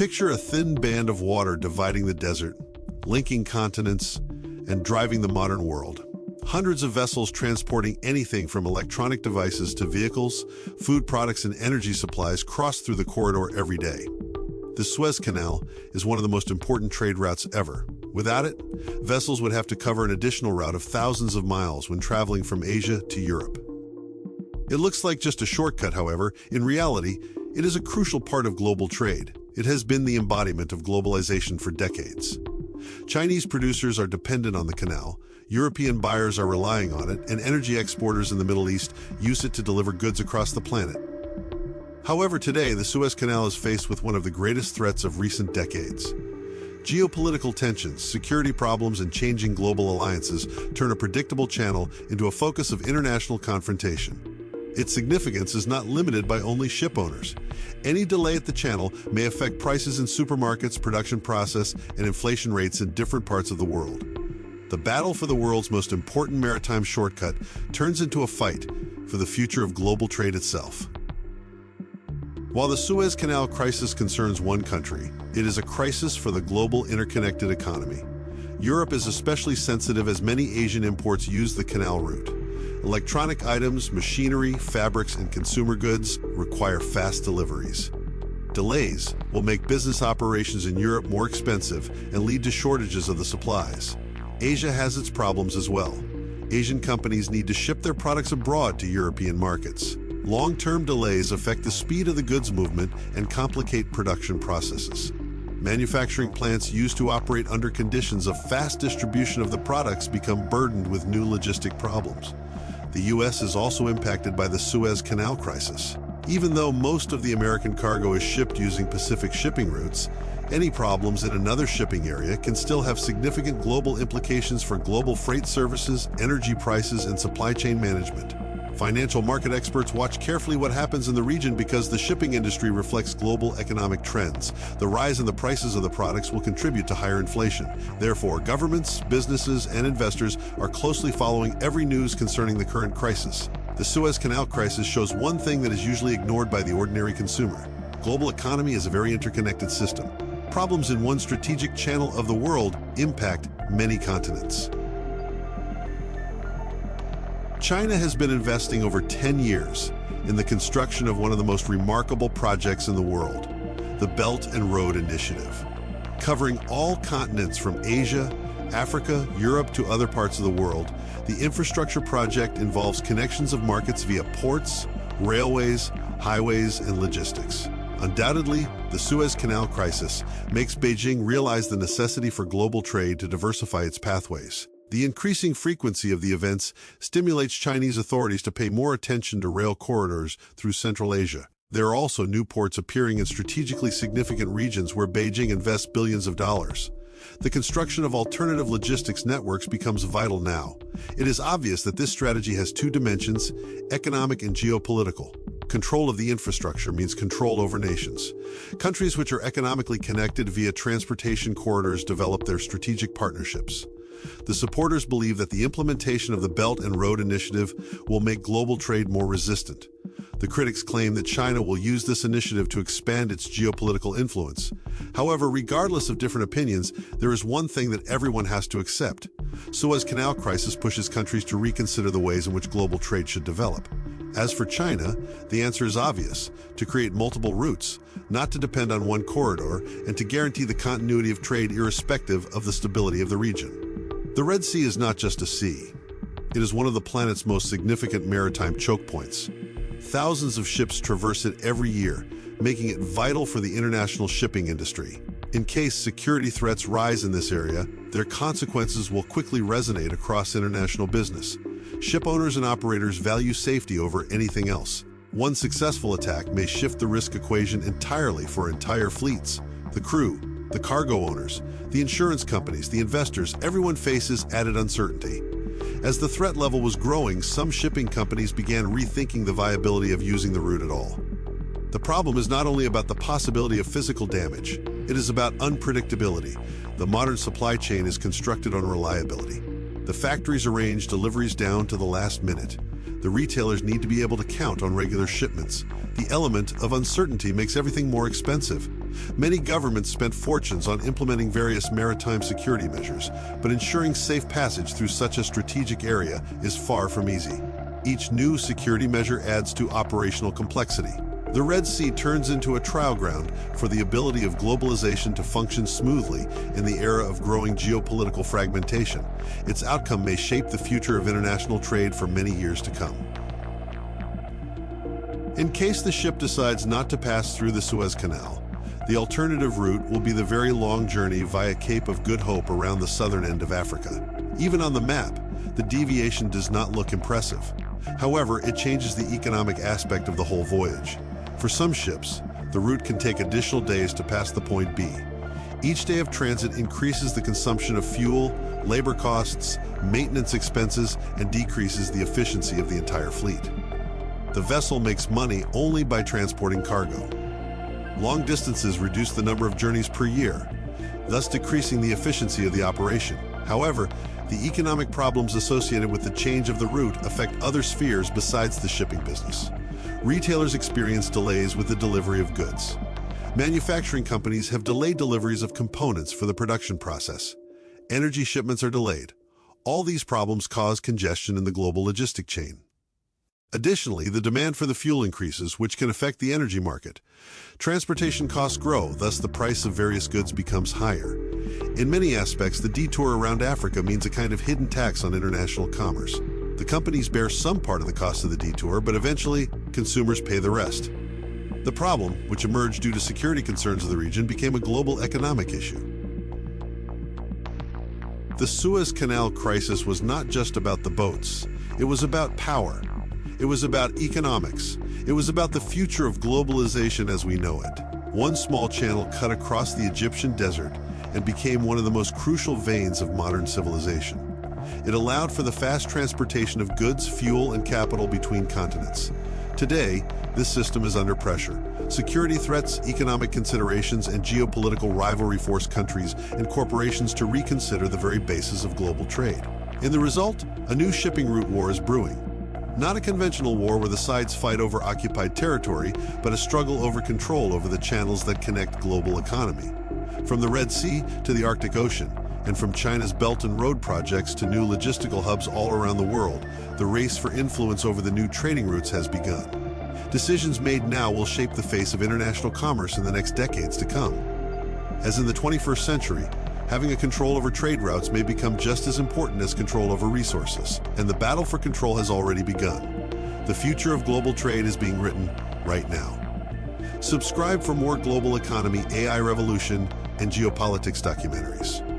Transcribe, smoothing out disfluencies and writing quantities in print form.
Picture a thin band of water dividing the desert, linking continents, and driving the modern world. Hundreds of vessels transporting anything from electronic devices to vehicles, food products, and energy supplies cross through the corridor every day. The Suez Canal is one of the most important trade routes ever. Without it, vessels would have to cover an additional route of thousands of miles when traveling from Asia to Europe. It looks like just a shortcut, however. In reality, it is a crucial part of global trade. It has been the embodiment of globalization for decades. Chinese producers are dependent on the canal, European buyers are relying on it, and energy exporters in the Middle East use it to deliver goods across the planet. However, today, the Suez Canal is faced with one of the greatest threats of recent decades. Geopolitical tensions, security problems, and changing global alliances turn a predictable channel into a focus of international confrontation. Its significance is not limited by only ship owners. Any delay at the channel may affect prices in supermarkets, production process, and inflation rates in different parts of the world. The battle for the world's most important maritime shortcut turns into a fight for the future of global trade itself. While the Suez Canal crisis concerns one country, it is a crisis for the global interconnected economy. Europe is especially sensitive as many Asian imports use the canal route. Electronic items, machinery, fabrics, and consumer goods require fast deliveries. Delays will make business operations in Europe more expensive and lead to shortages of the supplies. Asia has its problems as well. Asian companies need to ship their products abroad to European markets. Long-term delays affect the speed of the goods movement and complicate production processes. Manufacturing plants used to operate under conditions of fast distribution of the products become burdened with new logistic problems. The U.S. is also impacted by the Suez Canal crisis. Even though most of the American cargo is shipped using Pacific shipping routes, any problems in another shipping area can still have significant global implications for global freight services, energy prices, and supply chain management. Financial market experts watch carefully what happens in the region because the shipping industry reflects global economic trends. The rise in the prices of the products will contribute to higher inflation. Therefore, governments, businesses, and investors are closely following every news concerning the current crisis. The Suez Canal crisis shows one thing that is usually ignored by the ordinary consumer. Global economy is a very interconnected system. Problems in one strategic channel of the world impact many continents. China has been investing over 10 years in the construction of one of the most remarkable projects in the world, the Belt and Road Initiative. Covering all continents from Asia, Africa, Europe to other parts of the world, the infrastructure project involves connections of markets via ports, railways, highways, and logistics. Undoubtedly, the Suez Canal crisis makes Beijing realize the necessity for global trade to diversify its pathways. The increasing frequency of the events stimulates Chinese authorities to pay more attention to rail corridors through Central Asia. There are also new ports appearing in strategically significant regions where Beijing invests billions of dollars. The construction of alternative logistics networks becomes vital now. It is obvious that this strategy has two dimensions, economic and geopolitical. Control of the infrastructure means control over nations. Countries which are economically connected via transportation corridors develop their strategic partnerships. The supporters believe that the implementation of the Belt and Road Initiative will make global trade more resistant. The critics claim that China will use this initiative to expand its geopolitical influence. However, regardless of different opinions, there is one thing that everyone has to accept. Suez Canal crisis pushes countries to reconsider the ways in which global trade should develop. As for China, the answer is obvious: to create multiple routes, not to depend on one corridor, and to guarantee the continuity of trade irrespective of the stability of the region. The Red Sea is not just a sea. It is one of the planet's most significant maritime choke points. Thousands of ships traverse it every year, making it vital for the international shipping industry. In case security threats rise in this area, their consequences will quickly resonate across international business. Ship owners and operators value safety over anything else. One successful attack may shift the risk equation entirely for entire fleets. The crew, the cargo owners, the insurance companies, the investors, everyone faces added uncertainty. As the threat level was growing, some shipping companies began rethinking the viability of using the route at all. The problem is not only about the possibility of physical damage, it is about unpredictability. The modern supply chain is constructed on reliability. The factories arrange deliveries down to the last minute. The retailers need to be able to count on regular shipments. The element of uncertainty makes everything more expensive. Many governments spent fortunes on implementing various maritime security measures, but ensuring safe passage through such a strategic area is far from easy. Each new security measure adds to operational complexity. The Red Sea turns into a trial ground for the ability of globalization to function smoothly in the era of growing geopolitical fragmentation. Its outcome may shape the future of international trade for many years to come. In case the ship decides not to pass through the Suez Canal, the alternative route will be the very long journey via Cape of Good Hope around the southern end of Africa. Even on the map, the deviation does not look impressive. However, it changes the economic aspect of the whole voyage. For some ships, the route can take additional days to pass the point B. Each day of transit increases the consumption of fuel, labor costs, maintenance expenses, and decreases the efficiency of the entire fleet. The vessel makes money only by transporting cargo. Long distances reduce the number of journeys per year, thus decreasing the efficiency of the operation. However, the economic problems associated with the change of the route affect other spheres besides the shipping business. Retailers experience delays with the delivery of goods. Manufacturing companies have delayed deliveries of components for the production process. Energy shipments are delayed. All these problems cause congestion in the global logistic chain. Additionally, the demand for the fuel increases, which can affect the energy market. Transportation costs grow, thus the price of various goods becomes higher. In many aspects, the detour around Africa means a kind of hidden tax on international commerce. The companies bear some part of the cost of the detour, but eventually, consumers pay the rest. The problem, which emerged due to security concerns of the region, became a global economic issue. The Suez Canal crisis was not just about the boats. It was about power. It was about economics. It was about the future of globalization as we know it. One small channel cut across the Egyptian desert and became one of the most crucial veins of modern civilization. It allowed for the fast transportation of goods, fuel, and capital between continents. Today, this system is under pressure. Security threats, economic considerations, and geopolitical rivalry force countries and corporations to reconsider the very basis of global trade. In the result, a new shipping route war is brewing. Not a conventional war where the sides fight over occupied territory, but a struggle over control over the channels that connect global economy. From the Red Sea to the Arctic Ocean, and from China's Belt and Road projects to new logistical hubs all around the world, the race for influence over the new trading routes has begun. Decisions made now will shape the face of international commerce in the next decades to come. As in the 21st century, having a control over trade routes may become just as important as control over resources, and the battle for control has already begun. The future of global trade is being written right now. Subscribe for more global economy, AI revolution, and geopolitics documentaries.